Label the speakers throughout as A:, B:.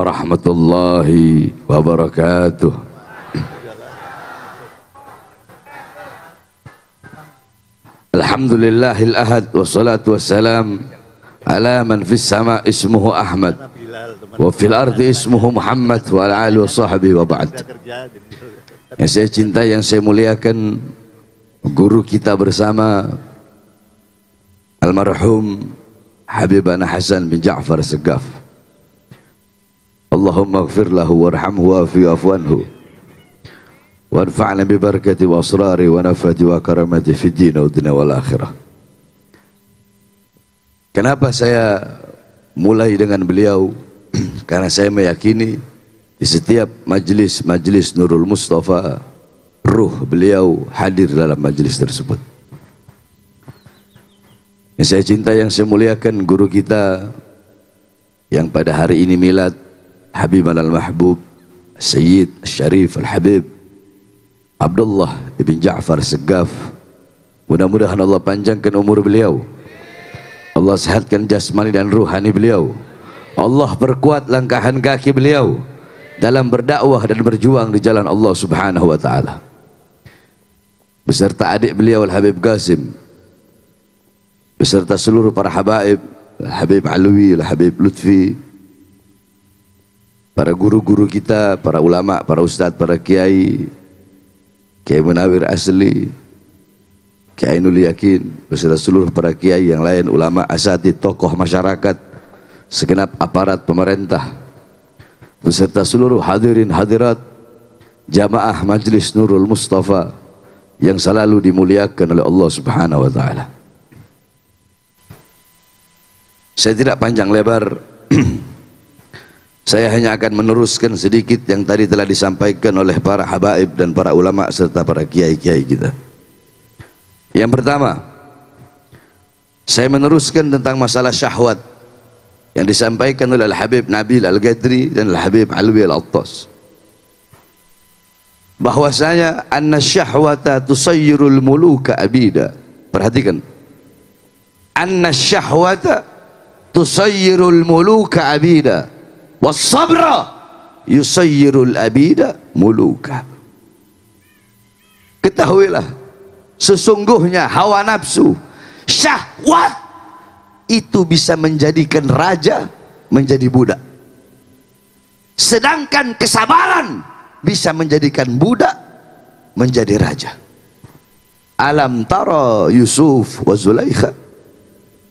A: warahmatullahi wabarakatuh. Alhamdulillahil ahad wassalatu wassalam ala man fis sama ismuhu Ahmad wa fil ardi ismuhu Muhammad wa ala alihi wa sahbihi wa ba'd. Yang saya cintai, yang saya muliakan, guru kita bersama almarhum Habibana Hasan bin Ja'far Segaf. Allahumma ighfir lahu warhamhu wa'afi wa'fu anhu wanfa'na bi barakati wa asrari wa nafati wa karamati fid din wa dunya wal akhirah. Kenapa saya mulai dengan beliau? Karena saya meyakini di setiap majlis Nurul Mustafa, ruh beliau hadir dalam majlis tersebut. Yang saya cinta, yang saya muliakan, guru kita yang pada hari ini milad, Habibana al-Mahbub Sayyid Syarif Al-Habib Abdullah ibn Ja'far Segaf. Mudah-mudahan Allah panjangkan umur beliau, Allah sehatkan jasmani dan ruhani beliau, Allah perkuat langkahan kaki beliau dalam berdakwah dan berjuang di jalan Allah subhanahu wa ta'ala, beserta adik beliau Al-Habib Qasim, beserta seluruh para habaib, Al-Habib Alwi, Al-Habib Lutfi, para guru-guru kita, para ulama, para ustadz, para kiai, Kiai Munawir Asli, Kiai Nul Yakin, beserta seluruh para kiai yang lain, ulama, asatidz, tokoh masyarakat, segenap aparat pemerintah, beserta seluruh hadirin hadirat jamaah Majlis Nurul Mustafa yang selalu dimuliakan oleh Allah subhanahu wa ta'ala. Saya tidak panjang lebar saya hanya akan meneruskan sedikit yang tadi telah disampaikan oleh para habaib dan para ulama serta para kiai-kiai kita. Yang pertama, saya meneruskan tentang masalah syahwat yang disampaikan oleh Al-Habib Nabil Al-Gadri dan Al-Habib Alwi Al-Attas, bahwasanya anna syahwata tusayyirul muluka abida. Perhatikan, anna syahwata tusayyirul muluka abida was-sabra yusayyirul abida muluka. Ketahuilah, sesungguhnya hawa nafsu, syahwat itu bisa menjadikan raja menjadi budak, sedangkan kesabaran bisa menjadikan budak menjadi raja. Alam tara Yusuf wa Zulaikha,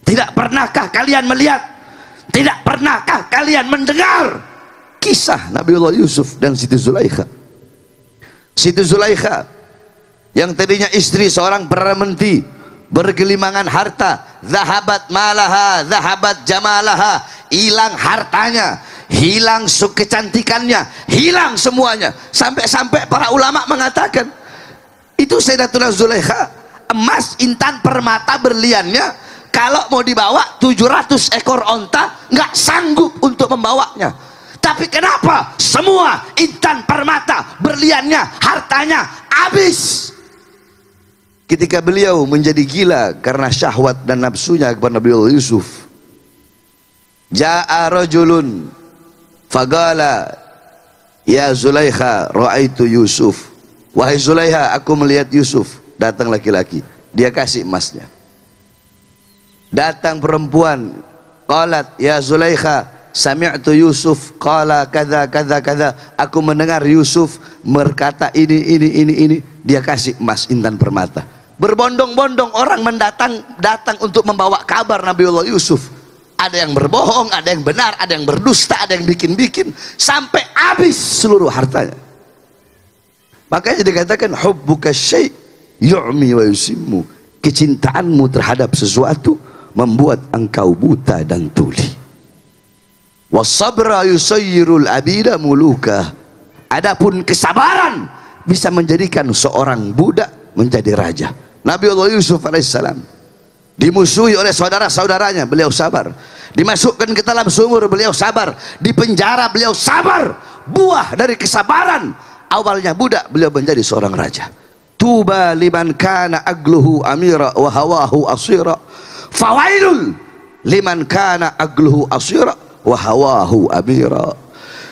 A: tidak pernahkah kalian melihat, tidak pernahkah kalian mendengar kisah Nabiullah Yusuf dan Siti Zulaikha? Siti Zulaikha yang tadinya istri seorang perdana menteri, bergelimangan harta, zahabat malaha, zahabat jamalaha, hilang hartanya, hilang kecantikannya, hilang semuanya, sampai-sampai para ulama mengatakan itu Sayyidatuna Zulaikha, emas intan permata berliannya kalau mau dibawa 700 ekor onta nggak sanggup untuk membawanya. Tapi kenapa semua intan permata berliannya, hartanya habis ketika beliau menjadi gila karena syahwat dan nafsunya kepada Nabi Yusuf? Ja'a rajulun faqala ya Zulaikha ra'aitu Yusuf, wahai Zulaikha, aku melihat Yusuf. Datang laki-laki, dia kasih emasnya. Datang perempuan, qalat ya Zulaikha sami'tu Yusuf qala kadza kadza kadza, aku mendengar Yusuf berkata ini, dia kasih emas intan permata. Berbondong-bondong orang datang untuk membawa kabar Nabiullah Yusuf. Ada yang berbohong, ada yang benar, ada yang berdusta, ada yang bikin-bikin, sampai habis seluruh hartanya. Makanya dikatakan hubbuka syai' yu'mi wa yusimmu, kecintaanmu terhadap sesuatu membuat engkau buta dan tuli. Was-sabra yusayyirul abida muluka, adapun kesabaran bisa menjadikan seorang budak menjadi raja. Nabiullah Yusuf alaihissalam dimusuhi oleh saudara-saudaranya, beliau sabar. Dimasukkan ke dalam sumur, beliau sabar. Di penjara, beliau sabar. Buah dari kesabaran, awalnya budak, beliau menjadi seorang raja. Tuba liman kana agluhu amira wa hawahu asira, fawailul liman kana agluhu asira wa hawahu amira.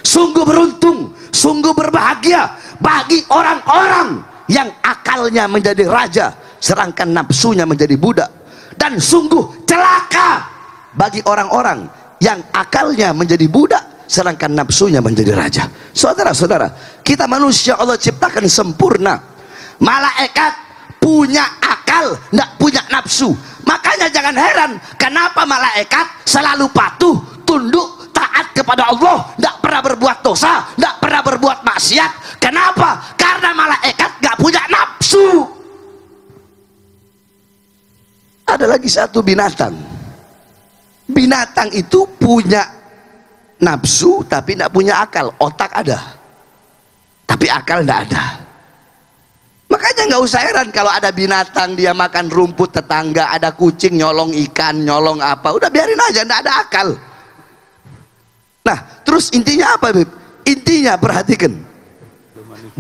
A: Sungguh beruntung, sungguh berbahagia bagi orang-orang yang akalnya menjadi raja sedangkan nafsunya menjadi budak. Dan sungguh celaka bagi orang-orang yang akalnya menjadi budak sedangkan nafsunya menjadi raja. Saudara-saudara, kita manusia Allah ciptakan sempurna. Malaikat punya akal, tidak punya nafsu. Makanya jangan heran kenapa malaikat selalu patuh, tunduk, taat kepada Allah, tidak pernah berbuat dosa, tidak pernah berbuat maksiat. Kenapa? Karena malaikat nggak punya nafsu. Ada lagi satu binatang. Binatang itu punya nafsu tapi tidak punya akal. Otak ada, tapi akal tidak ada. Makanya nggak usah heran kalau ada binatang dia makan rumput tetangga, ada kucing nyolong ikan, nyolong apa, udah biarin aja, tidak ada akal. Nah, terus intinya apa, Beb? Intinya perhatikan,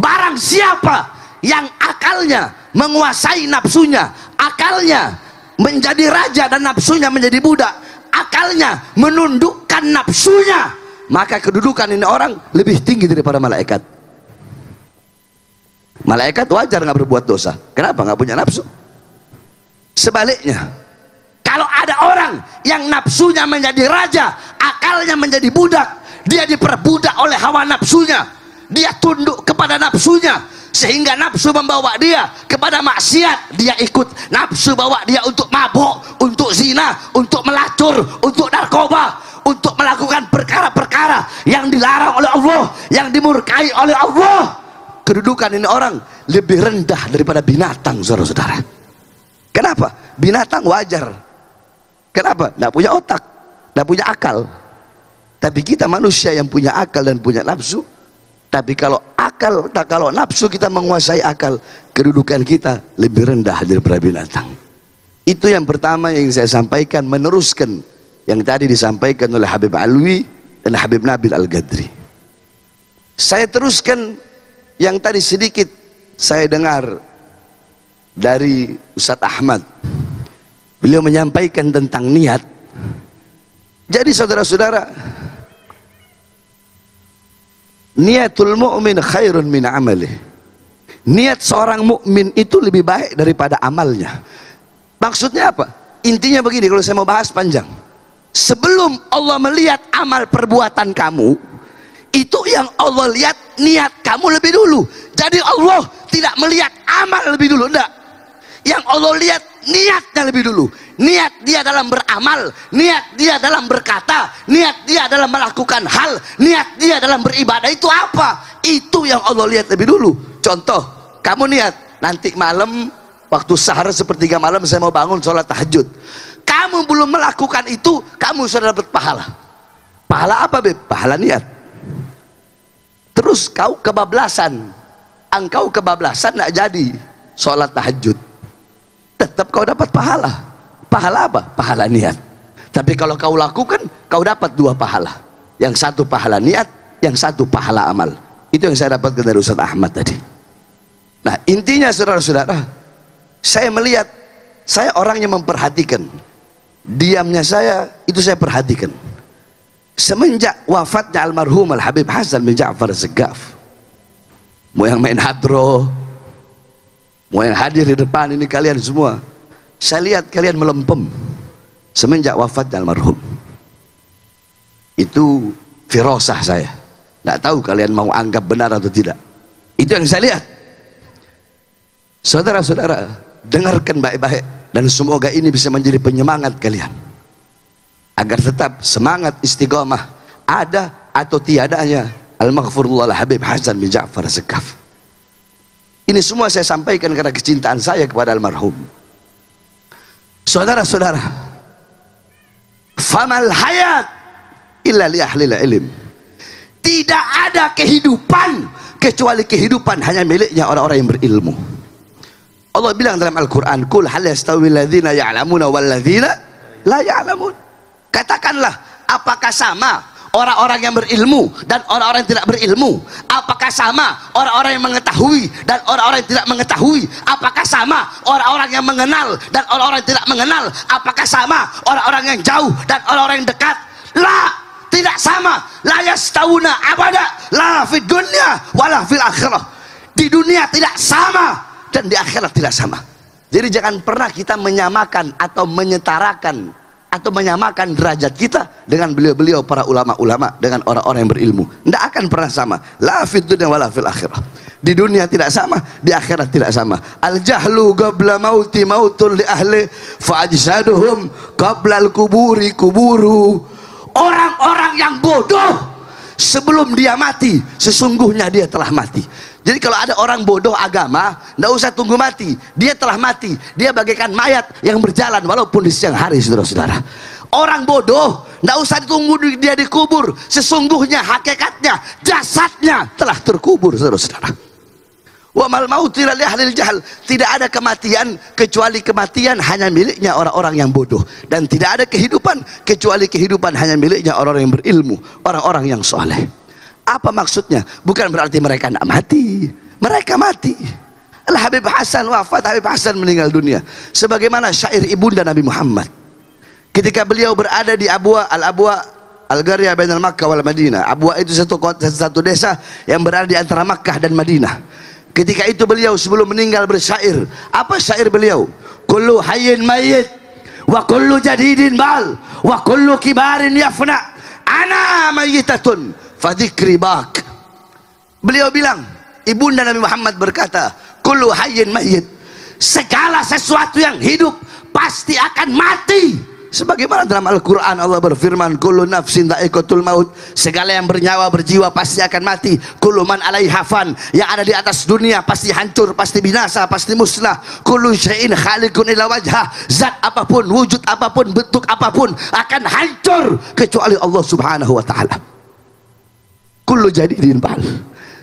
A: barang siapa yang akalnya menguasai nafsunya, akalnya menjadi raja dan nafsunya menjadi budak, akalnya menundukkan nafsunya, maka kedudukan ini orang lebih tinggi daripada malaikat. Malaikat wajar nggak berbuat dosa. Kenapa? Nggak punya nafsu. Sebaliknya, kalau ada orang yang nafsunya menjadi raja, akalnya menjadi budak, dia diperbudak oleh hawa nafsunya, dia tunduk kepada nafsunya, sehingga nafsu membawa dia kepada maksiat, dia ikut. Nafsu bawa dia untuk mabuk, untuk zina, untuk melacur, untuk narkoba, untuk melakukan perkara-perkara yang dilarang oleh Allah, yang dimurkai oleh Allah. Kedudukan ini orang lebih rendah daripada binatang, saudara-saudara. Kenapa? Binatang wajar. Kenapa? Tidak punya otak, tidak punya akal. Tapi kita manusia yang punya akal dan punya nafsu. Tapi kalau akal, kalau nafsu kita menguasai akal, kedudukan kita lebih rendah daripada binatang. Itu yang pertama yang saya sampaikan, meneruskan yang tadi disampaikan oleh Habib Alwi dan Habib Nabil Al-Gadri. Saya teruskan yang tadi sedikit saya dengar dari Ustadz Ahmad. Beliau menyampaikan tentang niat. Jadi saudara-saudara, niatul mu'min khairun min amalih. Niat seorang mukmin itu lebih baik daripada amalnya. Maksudnya apa? Intinya begini, kalau saya mau bahas panjang. Sebelum Allah melihat amal perbuatan kamu, itu yang Allah lihat niat kamu lebih dulu. Jadi Allah tidak melihat amal lebih dulu, enggak. Yang Allah lihat niatnya lebih dulu. Niat dia dalam beramal, niat dia dalam berkata, niat dia dalam melakukan hal, niat dia dalam beribadah itu apa? Itu yang Allah lihat lebih dulu. Contoh, kamu niat nanti malam waktu sahar sepertiga malam saya mau bangun sholat tahajud. Kamu belum melakukan itu, kamu sudah dapat pahala. Pahala apa, Beb? Pahala niat. Terus kau kebablasan, engkau kebablasan nggak jadi sholat tahajud, tetap kau dapat pahala. Pahala apa? Pahala niat. Tapi kalau kau lakukan, kau dapat dua pahala. Yang satu pahala niat, yang satu pahala amal. Itu yang saya dapatkan dari Ustadz Ahmad tadi. Nah, intinya saudara-saudara, saya melihat, saya orang yang memperhatikan. Diamnya saya, itu saya perhatikan. Semenjak wafatnya almarhum Al-Habib Hasan bin Ja'far Segaf, mau yang main hadroh, mau yang hadir di depan ini kalian semua, saya lihat kalian melempem semenjak wafatnya almarhum. Itu firasah saya. Tidak tahu kalian mau anggap benar atau tidak. Itu yang saya lihat. Saudara-saudara, dengarkan baik-baik, dan semoga ini bisa menjadi penyemangat kalian agar tetap semangat istiqamah, ada atau tiadanya Al-Maghfurullah Habib Hasan bin Ja'far Segaf. Ini semua saya sampaikan karena kecintaan saya kepada almarhum. Saudara-saudara, famal hayat illa li ahlil ilm. Tidak ada kehidupan kecuali kehidupan hanya miliknya orang-orang yang berilmu. Allah bilang dalam Al-Quran, kul hal yastawil ladzina ya'lamuna wal ladzina la ya'lamun. Katakanlah, apakah sama orang-orang yang berilmu dan orang-orang yang tidak berilmu? Apakah sama orang-orang yang mengetahui dan orang-orang yang tidak mengetahui? Apakah sama orang-orang yang mengenal dan orang-orang yang tidak mengenal? Apakah sama orang-orang yang jauh dan orang-orang yang dekat? La, tidak sama. La yastawuna abada la fid dunya wala fil akhirah. Di dunia tidak sama dan di akhirat tidak sama. Jadi jangan pernah kita menyamakan atau menyetarakan atau menyamakan derajat kita dengan beliau-beliau para ulama-ulama, dengan orang-orang yang berilmu. Tidak akan pernah sama. La fid dunya wala fil akhirah. Di dunia tidak sama, di akhirat tidak sama. Al jahlu qabla mauti mautun li ahli fa ajsaduhum qabla al kuburi kuburu. Orang-orang yang bodoh sebelum dia mati, sesungguhnya dia telah mati. Jadi kalau ada orang bodoh agama, tidak usah tunggu mati, dia telah mati. Dia bagaikan mayat yang berjalan walaupun di siang hari, saudara-saudara. Orang bodoh tidak usah ditunggu dia dikubur, sesungguhnya hakikatnya jasadnya telah terkubur, saudara-saudara. Wa mal mautu illa li ahlil jahl. Tidak ada kematian kecuali kematian hanya miliknya orang-orang yang bodoh, dan tidak ada kehidupan kecuali kehidupan hanya miliknya orang-orang yang berilmu, orang-orang yang soleh. Apa maksudnya? Bukan berarti mereka tidak mati, mereka mati. Habib Hasan wafat, Habib Hasan meninggal dunia sebagaimana syair ibunda Nabi Muhammad ketika beliau berada di Abwa Al-Qarya bainal Makkah wal Madinah. Abwa itu satu desa yang berada di antara Makkah dan Madinah. Ketika itu beliau sebelum meninggal bersyair. Apa syair beliau? Kullu hayyin mayyit wa kullu jadidin bal wa kullu kibarin yafna ana mayyitatun fadzikri bak. Beliau bilang, ibunda Nabi Muhammad berkata, kullu hayyin mayyit, segala sesuatu yang hidup pasti akan mati. Sebagaimana dalam Al-Quran Allah berfirman, kullu nafsin dha'iqatul maut, segala yang bernyawa berjiwa pasti akan mati. Kullu man 'alaiha fan, yang ada di atas dunia pasti hancur, pasti binasa, pasti musnah. Kullu syai'in khaliqun illa wajhah, zat apapun, wujud apapun, bentuk apapun akan hancur kecuali Allah Subhanahu wa taala. Kullu jadidin bal,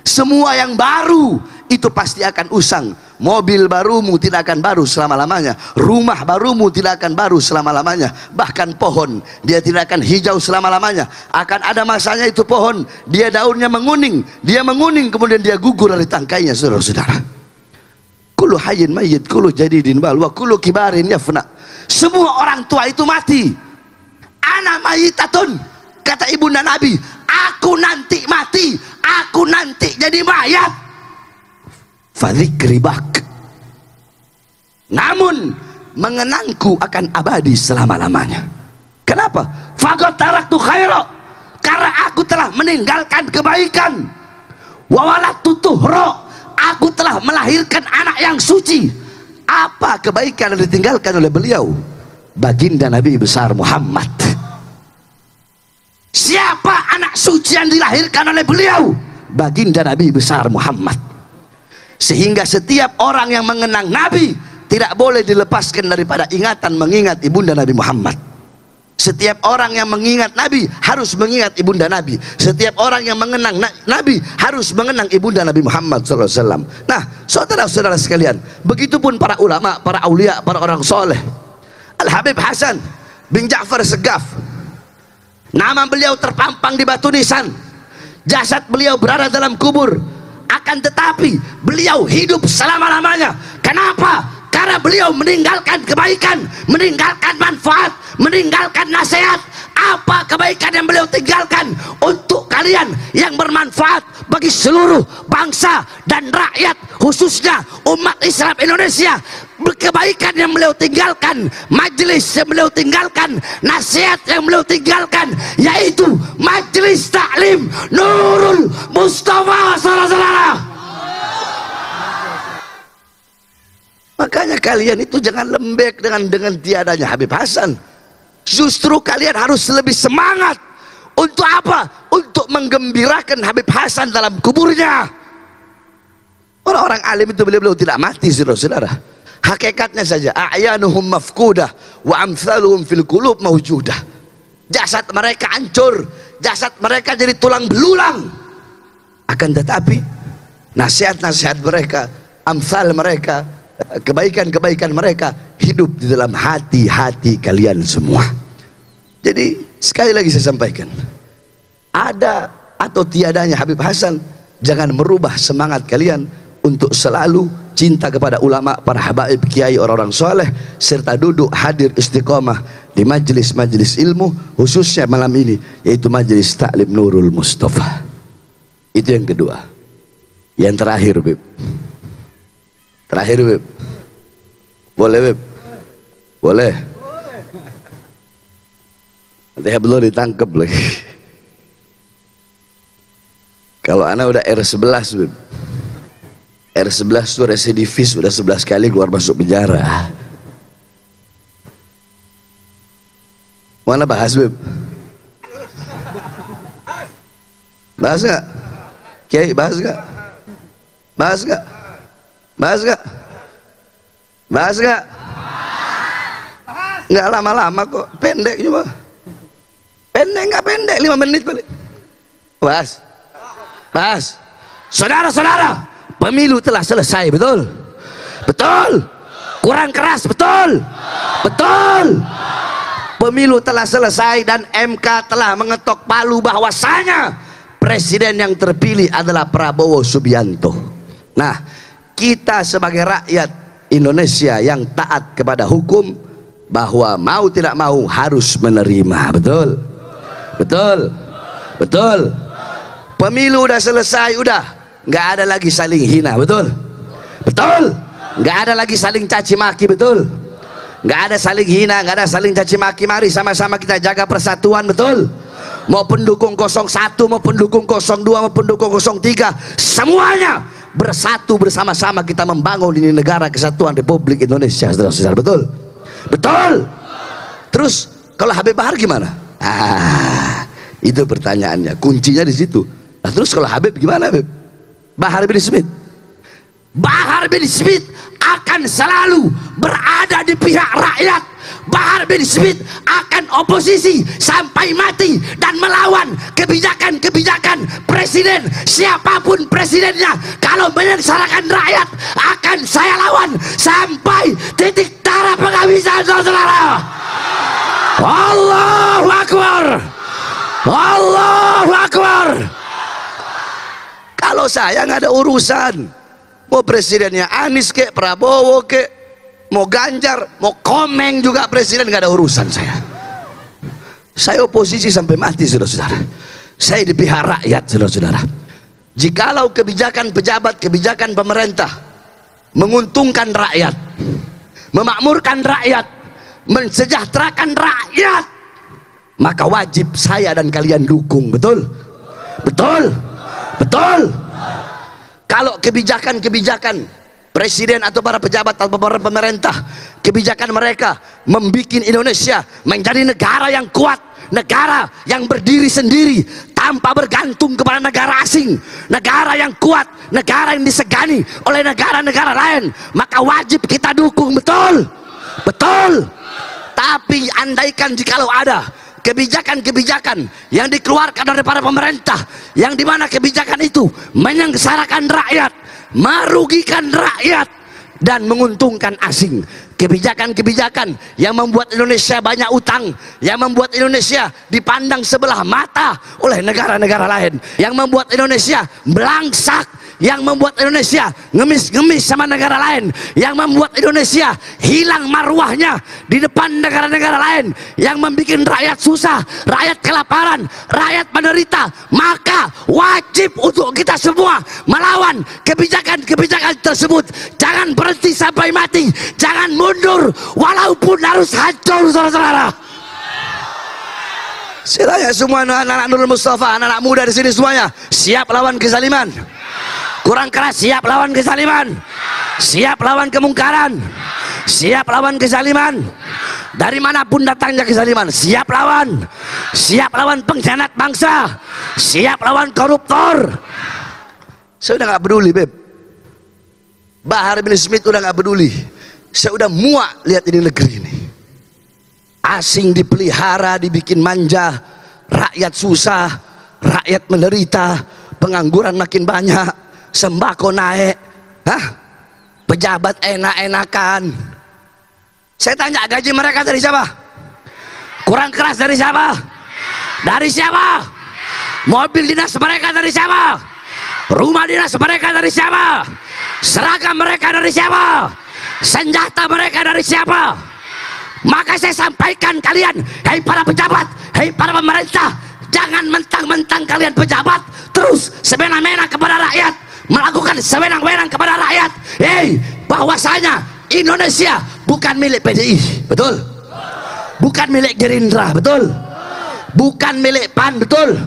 A: semua yang baru itu pasti akan usang. Mobil barumu tidak akan baru selama-lamanya, rumah barumu tidak akan baru selama-lamanya, bahkan pohon dia tidak akan hijau selama-lamanya. Akan ada masanya itu pohon, dia daunnya menguning, kemudian dia gugur dari tangkainya, saudara-saudara. Kullu hayyin mayyit, kullu jadidin bal, wa kullu kibarin yafna. Semua orang tua itu mati. Ana mayyitatun, kata ibunda Nabi, aku nanti mati, aku nanti jadi mayat. Fadzikri bak, namun mengenangku akan abadi selama-lamanya. Kenapa? Faqad taraktu khaira, karena aku telah meninggalkan kebaikan. Wa waladtu tuhra, aku telah melahirkan anak yang suci. Apa kebaikan yang ditinggalkan oleh beliau? Baginda Nabi besar Muhammad. Siapa anak suci yang dilahirkan oleh beliau? Baginda Nabi besar Muhammad. Sehingga setiap orang yang mengenang Nabi tidak boleh dilepaskan daripada ingatan mengingat ibunda Nabi Muhammad. Setiap orang yang mengingat Nabi harus mengingat ibunda Nabi. Setiap orang yang mengenang Nabi harus mengenang ibunda Nabi Muhammad SAW. Nah, saudara-saudara sekalian, begitupun para ulama, para aulia, para orang soleh. Al-Habib Hasan bin Ja'far Segaf, nama beliau terpampang di batu nisan, jasad beliau berada dalam kubur. Akan tetapi beliau hidup selama-lamanya. Kenapa? Karena beliau meninggalkan kebaikan, meninggalkan manfaat, meninggalkan nasihat. Apa kebaikan yang beliau tinggalkan untuk kalian yang bermanfaat bagi seluruh bangsa dan rakyat, khususnya umat Islam Indonesia? Kebaikan yang beliau tinggalkan, majelis yang beliau tinggalkan, nasihat yang beliau tinggalkan, yaitu majelis taklim Nurul Mustafa, saudara-saudara. Makanya kalian itu jangan lembek dengan tiadanya Habib Hasan. Justru kalian harus lebih semangat. Untuk apa? Untuk menggembirakan Habib Hasan dalam kuburnya. Orang-orang alim itu beliau tidak mati, saudara-saudara. Hakikatnya saja, a'yanuhum mafkudah wa amthaluhum fil qulub mawjudah. Jasad mereka hancur, jasad mereka jadi tulang belulang. Akan tetapi nasihat-nasihat mereka, amsal mereka, kebaikan-kebaikan mereka hidup di dalam hati-hati kalian semua. Jadi sekali lagi saya sampaikan, ada atau tiadanya Habib Hasan jangan merubah semangat kalian untuk selalu cinta kepada ulama, para habaib, kiai, orang-orang soleh, serta duduk hadir istiqomah di majelis-majelis ilmu, khususnya malam ini, yaitu majelis Taklim Nurul Mustafa. Itu yang kedua. Yang terakhir, Beb. Terakhir, Beb. Boleh, Beb? Boleh. Nanti belum ditangkap lagi. Kalau anak udah R11, Beb. R11 itu residivis, udah 11 kali keluar masuk penjara. Mana bahas, Beb? Bahas gak? Kiai, bahas gak? Bahas gak? Bahas gak? Bahas gak? Nggak lama-lama kok, pendek cuma. Pendek nggak pendek, 5 menit balik. Bahas. Bahas. Saudara-saudara, pemilu telah selesai, betul? Betul? Kurang keras, betul? Betul? Pemilu telah selesai dan MK telah mengetok palu bahwasanya presiden yang terpilih adalah Prabowo Subianto. Nah, kita sebagai rakyat Indonesia yang taat kepada hukum, bahwa mau tidak mau harus menerima, betul? Betul? Betul? Pemilu udah selesai, udah nggak ada lagi saling hina, betul? Betul? Nggak ada lagi saling caci maki, betul? Nggak ada saling hina, nggak ada saling caci maki. Mari sama-sama kita jaga persatuan, betul? Mau pendukung 01, mau pendukung 02, mau pendukung 03, semuanya bersatu bersama-sama kita membangun ini negara kesatuan Republik Indonesia, saudara-saudara, betul? Betul? Terus kalau Habib Bahar gimana? Itu pertanyaannya, kuncinya di situ. Nah, terus kalau Habib gimana, Habib? Bahar bin Smith. Bahar bin Smith akan selalu berada di pihak rakyat. Bahar bin Smith akan oposisi sampai mati dan melawan kebijakan-kebijakan presiden, siapapun presidennya. Kalau menyengsarakan rakyat, akan saya lawan sampai titik darah penghabisan, saudara. Allahu Akbar. Allahu Akbar. Kalau saya nggak ada urusan, mau presidennya Anies kek, Prabowo kek, mau Ganjar, mau Komeng juga presiden, nggak ada urusan saya. Saya oposisi sampai mati, saudara-saudara. Saya di pihak rakyat, saudara-saudara. Jikalau kebijakan pejabat, kebijakan pemerintah menguntungkan rakyat, memakmurkan rakyat, mensejahterakan rakyat, maka wajib saya dan kalian dukung, betul? Betul? Betul? Kalau kebijakan-kebijakan presiden atau para pejabat atau para pemerintah, kebijakan mereka membuat Indonesia menjadi negara yang kuat, negara yang berdiri sendiri tanpa bergantung kepada negara asing, negara yang kuat, negara yang disegani oleh negara-negara lain, maka wajib kita dukung, betul? Betul? Tapi andaikan jikalau ada kebijakan-kebijakan yang dikeluarkan oleh para pemerintah, yang dimana kebijakan itu menyengsarakan rakyat, merugikan rakyat, dan menguntungkan asing, kebijakan-kebijakan yang membuat Indonesia banyak utang, yang membuat Indonesia dipandang sebelah mata oleh negara-negara lain, yang membuat Indonesia melangsak, yang membuat Indonesia ngemis-ngemis sama negara lain, yang membuat Indonesia hilang marwahnya di depan negara-negara lain, yang membuat rakyat susah, rakyat kelaparan, rakyat menderita, maka wajib untuk kita semua melawan kebijakan-kebijakan tersebut. Jangan berhenti sampai mati, jangan mundur walaupun harus hancur, saudara-saudara. Saya semua anak-anak Nurul Mustafa, anak-anak muda di sini semuanya, siap lawan kezaliman? Kurang keras, siap lawan kezaliman? Siap lawan kemungkaran? Siap lawan kezaliman? Dari manapun datangnya kezaliman, siap lawan? Siap lawan pengkhianat bangsa? Siap lawan koruptor? Saya udah gak peduli, Beb. Bahar bin Smith udah gak peduli. Saya udah muak lihat ini negeri ini. Asing dipelihara, dibikin manja, rakyat susah, rakyat menderita, pengangguran makin banyak, sembako naik, pejabat enak-enakan. Saya tanya, gaji mereka dari siapa? Kurang keras dari siapa? Dari siapa? Mobil dinas mereka dari siapa? Rumah dinas mereka dari siapa? Seragam mereka dari siapa? Senjata mereka dari siapa? Maka saya sampaikan kalian, hei para pejabat, hei para pemerintah, jangan mentang-mentang kalian pejabat terus semena-mena kepada rakyat, melakukan sewenang-wenang kepada rakyat. Hei, bahwasanya Indonesia bukan milik PDI, betul? Bukan milik Gerindra, betul? Bukan milik PAN, betul?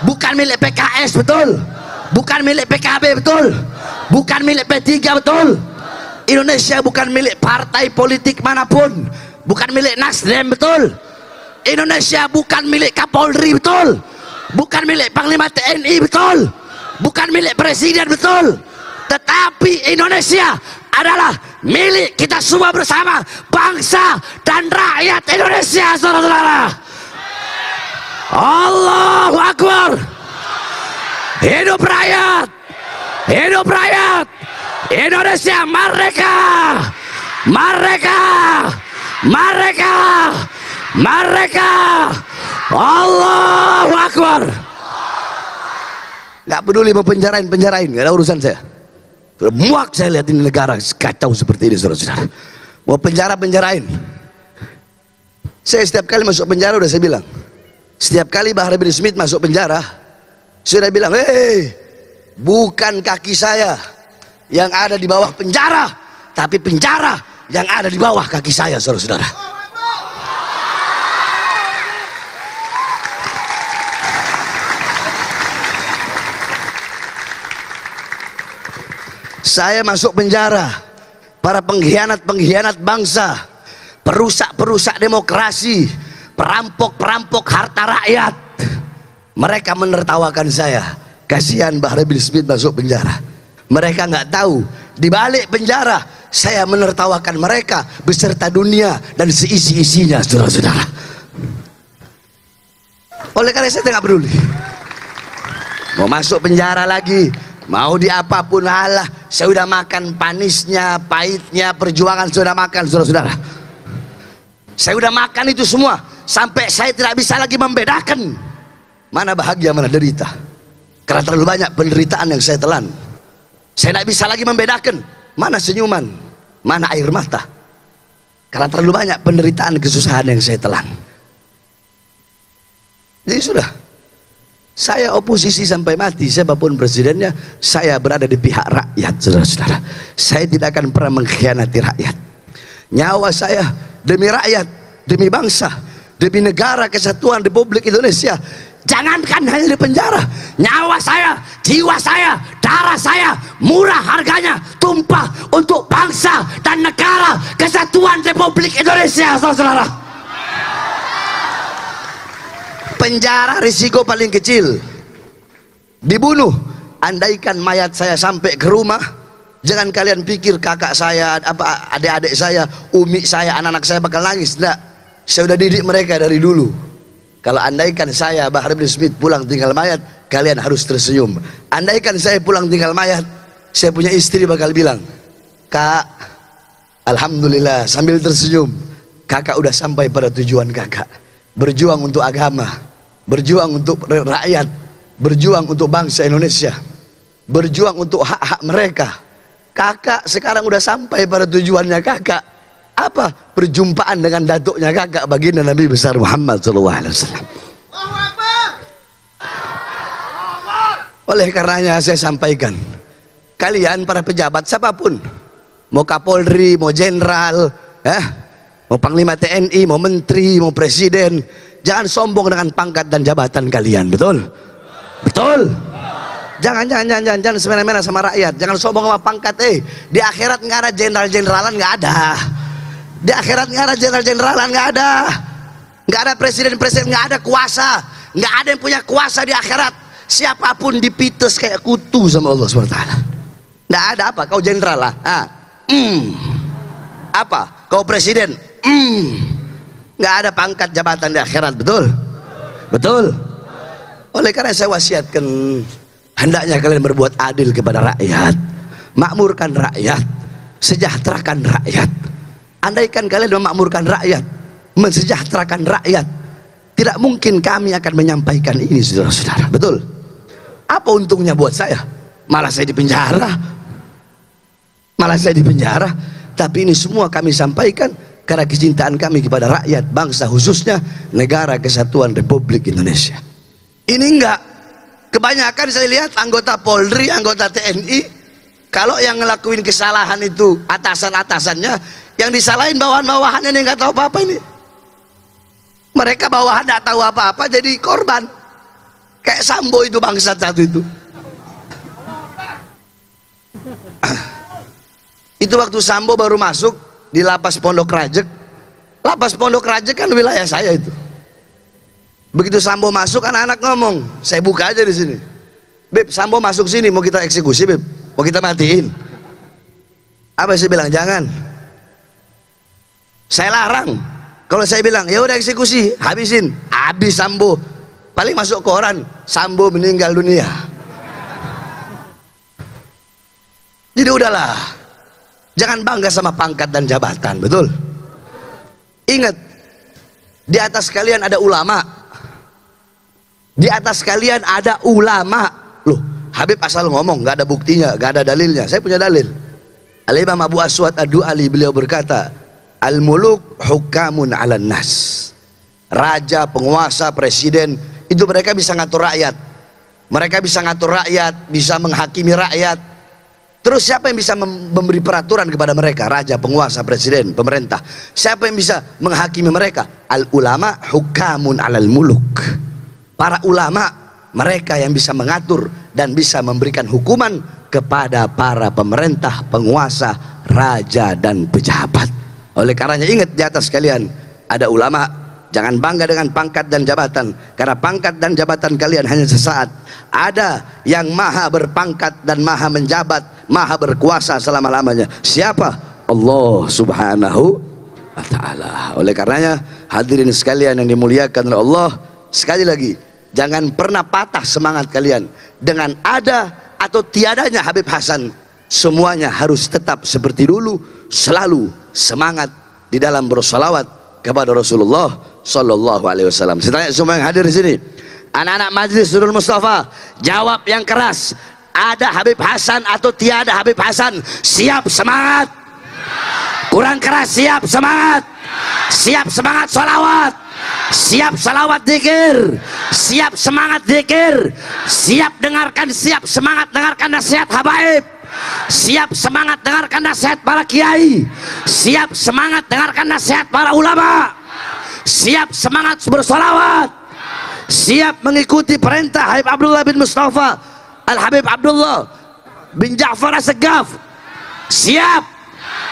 A: Bukan milik PKS, betul? Bukan milik PKB, betul? Bukan milik P3, betul? Indonesia bukan milik partai politik manapun, bukan milik Nasdem, betul? Indonesia bukan milik Kapolri, betul? Bukan milik Panglima TNI, betul? Bukan milik Presiden, betul? Tetapi Indonesia adalah milik kita semua bersama, bangsa dan rakyat Indonesia, saudara-saudara. Allahu Akbar. Hidup rakyat, hidup rakyat Indonesia merdeka, merdeka, merdeka, merdeka. Allahu Akbar. Gak peduli mau penjarain, gak ada urusan saya. Muak saya lihat ini negara kacau seperti ini, saudara-saudara. Mau penjarain. Saya setiap kali masuk penjara udah saya bilang, setiap kali Bahar bin Smith masuk penjara, sudah bilang, hei, bukan kaki saya yang ada di bawah penjara, tapi penjara yang ada di bawah kaki saya, saudara-saudara. Saya masuk penjara, para pengkhianat bangsa, perusak demokrasi, perampok harta rakyat, mereka menertawakan saya. Kasihan Bahar bin Smith masuk penjara. Mereka nggak tahu di balik penjara saya menertawakan mereka beserta dunia dan seisi-isinya, saudara-saudara. Oleh karena saya tidak peduli mau masuk penjara lagi, mau di apapun, halah, saya udah makan panisnya, pahitnya, perjuangan sudah makan, saudara-saudara. Saya udah makan itu semua, sampai saya tidak bisa lagi membedakan mana bahagia, mana derita, karena terlalu banyak penderitaan yang saya telan. Saya tidak bisa lagi membedakan mana senyuman, mana air mata, karena terlalu banyak penderitaan, kesusahan yang saya telan. Jadi sudah, saya oposisi sampai mati, siapapun presidennya, saya berada di pihak rakyat, saudara-saudara. Saya tidak akan pernah mengkhianati rakyat. Nyawa saya demi rakyat, demi bangsa, demi negara kesatuan Republik Indonesia. Jangankan hanya di penjara, nyawa saya, jiwa saya, darah saya murah harganya, tumpah untuk bangsa dan negara kesatuan Republik Indonesia, saudara-saudara. Penjara risiko paling kecil, dibunuh. Andaikan mayat saya sampai ke rumah, jangan kalian pikir kakak saya, apa adik-adik saya, umi saya, anak-anak saya bakal nangis. Tidak, saya udah didik mereka dari dulu. Kalau andaikan saya Bahar bin Smith pulang tinggal mayat, kalian harus tersenyum. Andaikan saya pulang tinggal mayat, saya punya istri bakal bilang, Kak, alhamdulillah, sambil tersenyum, kakak udah sampai pada tujuan kakak. Berjuang untuk agama, berjuang untuk rakyat, berjuang untuk bangsa Indonesia, berjuang untuk hak-hak mereka. Kakak sekarang udah sampai pada tujuannya kakak. Apa? Perjumpaan dengan datuknya kakak, baginda Nabi besar Muhammad SAW. Oleh karenanya saya sampaikan, kalian para pejabat siapapun, mau Kapolri, mau Jenderal, mau Panglima TNI, mau Menteri, mau Presiden, jangan sombong dengan pangkat dan jabatan kalian, betul? Betul? Jangan semena-mena sama rakyat, jangan sombong sama pangkat. Di akhirat nggak ada jenderal-jeneralan, nggak ada. Di akhirat nggak ada jenderal-jeneralan, nggak ada. Nggak ada presiden-presiden, nggak ada kuasa, nggak ada yang punya kuasa di akhirat. Siapapun dipites kayak kutu sama Allah SWT. Nggak ada. Apa? Kau jenderal lah. Apa? Kau presiden. Nggak ada pangkat jabatan di akhirat, betul? Betul. Oleh karena saya wasiatkan, hendaknya kalian berbuat adil kepada rakyat, makmurkan rakyat, sejahterakan rakyat. Andaikan kalian memakmurkan rakyat, mensejahterakan rakyat, tidak mungkin kami akan menyampaikan ini, saudara-saudara. Betul? Apa untungnya buat saya? Malah saya di penjara. Tapi ini semua kami sampaikan karena kecintaan kami kepada rakyat bangsa, khususnya negara kesatuan Republik Indonesia. Ini enggak, kebanyakan saya lihat anggota Polri, anggota TNI, kalau yang ngelakuin kesalahan itu atasan-atasannya, yang disalahin bawahan-bawahannya yang nggak tahu apa-apa ini. Mereka bawahan nggak tahu apa-apa jadi korban, kayak Sambo itu, bangsat satu itu. Itu waktu Sambo baru masuk di lapas Pondok Rajek. Lapas Pondok Rajek kan wilayah saya itu. Begitu Sambo masuk, anak-anak ngomong, saya buka aja di sini. Beb, Sambo masuk sini, mau kita eksekusi, Beb, mau kita matiin. Apa saya bilang? Jangan. Saya larang. Kalau saya bilang, ya udah eksekusi, habisin. Habis Sambo. Paling masuk koran, Sambo meninggal dunia. Jadi udahlah. Jangan bangga sama pangkat dan jabatan, betul? Ingat, di atas kalian ada ulama. Di atas kalian ada ulama. Loh, Habib asal ngomong, gak ada buktinya, gak ada dalilnya. Saya punya dalil. Al-Imam Abu Aswad Ad-Du'ali beliau berkata, Al-muluk hukamun 'alan nas. Raja, penguasa, presiden, itu mereka bisa ngatur rakyat. Mereka bisa ngatur rakyat, bisa menghakimi rakyat. Terus siapa yang bisa memberi peraturan kepada mereka? Raja, penguasa, presiden, pemerintah. Siapa yang bisa menghakimi mereka? Al-ulama hukamun 'alal muluk. Para ulama, mereka yang bisa mengatur dan bisa memberikan hukuman kepada para pemerintah, penguasa, raja, dan pejabat. Oleh karenanya ingat, di atas kalian ada ulama. Jangan bangga dengan pangkat dan jabatan, karena pangkat dan jabatan kalian hanya sesaat. Ada yang maha berpangkat dan maha menjabat, maha berkuasa selama-lamanya. Siapa? Allah subhanahu wa ta'ala. Oleh karenanya hadirin sekalian yang dimuliakan oleh Allah, sekali lagi, jangan pernah patah semangat kalian dengan ada atau tiadanya Habib Hasan. Semuanya harus tetap seperti dulu, selalu semangat di dalam bersolawat kepada Rasulullah Sallallahu Alaihi Wasallam. Saya tanya semua yang hadir di sini, anak-anak Majelis Nurul Mustafa, jawab yang keras. Ada Habib Hasan atau tiada Habib Hasan? Siap semangat. Kurang keras, siap semangat. Siap semangat solawat. Siap salawat zikir. Siap semangat zikir. Siap dengarkan, siap semangat dengarkan nasihat habaib. Siap semangat dengarkan nasihat para kiai. Siap semangat dengarkan nasihat para ulama. Siap semangat bersolawat. Siap mengikuti perintah Habib Abdullah bin Mustafa Al-Habib Abdullah bin Ja'far As-Saggaf. Siap.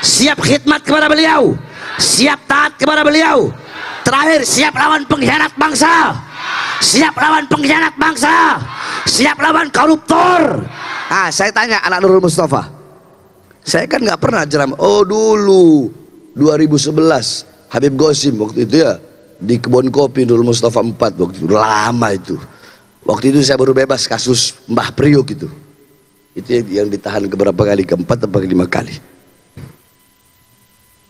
A: Siap khidmat kepada beliau. Siap taat kepada beliau. Terakhir, siap lawan pengkhianat bangsa. Siap lawan pengkhianat bangsa. Siap lawan koruptor. Saya tanya anak Nurul Mustafa, saya kan nggak pernah ceramah. Oh dulu 2011 Habib Gosim waktu itu ya, di kebun kopi Nurul Mustafa 4 waktu itu, lama itu. Waktu itu saya baru bebas kasus Mbah Priok itu yang ditahan keberapa kali, keempat atau kelima kali.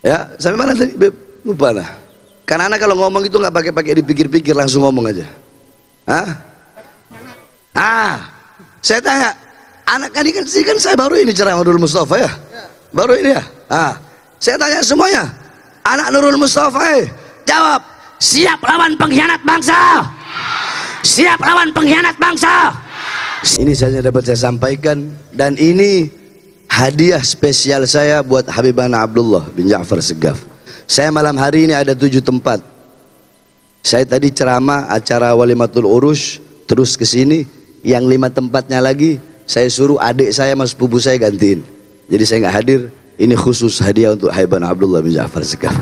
A: Ya, sampai mana tadi? Lupa lah. Karena anak kalau ngomong itu nggak pakai dipikir-pikir, langsung ngomong aja. Saya tanya, anak tadi kan saya baru ini ceramah Nurul Mustafa ya, baru ini ya. Saya tanya semuanya, anak Nurul Mustafa, jawab, siap lawan pengkhianat bangsa. Siap lawan pengkhianat bangsa. Ini saja dapat saya sampaikan, dan ini hadiah spesial saya buat Habibana Abdullah bin Ja'far As-Saggaf. Saya malam hari ini ada 7 tempat. Saya tadi ceramah acara Walimatul Urus, terus ke sini, yang 5 tempatnya lagi saya suruh adik saya mas sepupu saya gantiin. Jadi saya nggak hadir. Ini khusus hadiah untuk Habibana Abdullah bin Ja'far As-Saggaf.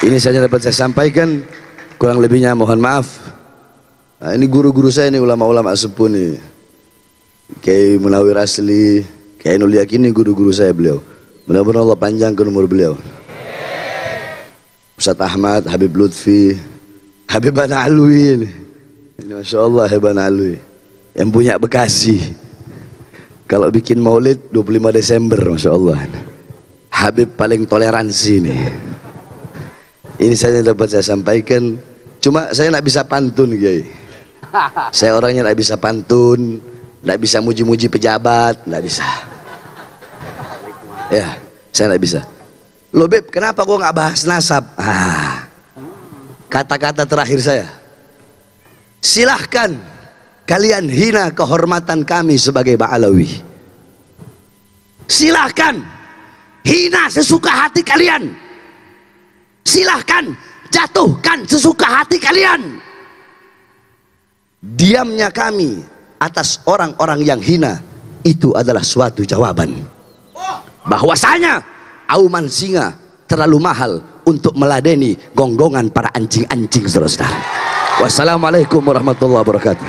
A: Ini saja dapat saya sampaikan. Kurang lebihnya mohon maaf. Ini guru-guru saya, ini ulama-ulama sepuh nih. Kiai Munawir Asli, Kiai Nul Yakin, ini guru-guru saya beliau. Mudah-mudahan Allah panjangkan umur beliau. Ustaz Ahmad, Habib Lutfi, Habib Ana Alwi ini Masya Allah, Habib Ana Alwi yang punya Bekasi. Kalau bikin maulid 25 Desember Masya Allah. Habib paling toleransi nih. Ini saja dapat saya sampaikan. Cuma saya nggak bisa pantun, Kiai. Saya orangnya nggak bisa pantun, nggak bisa muji-muji pejabat, nggak bisa. Ya, Saya nggak bisa. Loh Beb, kenapa gua nggak bahas nasab? Kata-kata terakhir saya, silahkan kalian hina kehormatan kami sebagai Ba'alawi. Silahkan hina sesuka hati kalian. Silahkan jatuhkan sesuka hati kalian. Diamnya kami atas orang-orang yang hina itu adalah suatu jawaban bahwasanya auman singa terlalu mahal untuk meladeni gonggongan para anjing-anjing, saudara. Wassalamualaikum warahmatullahi wabarakatuh.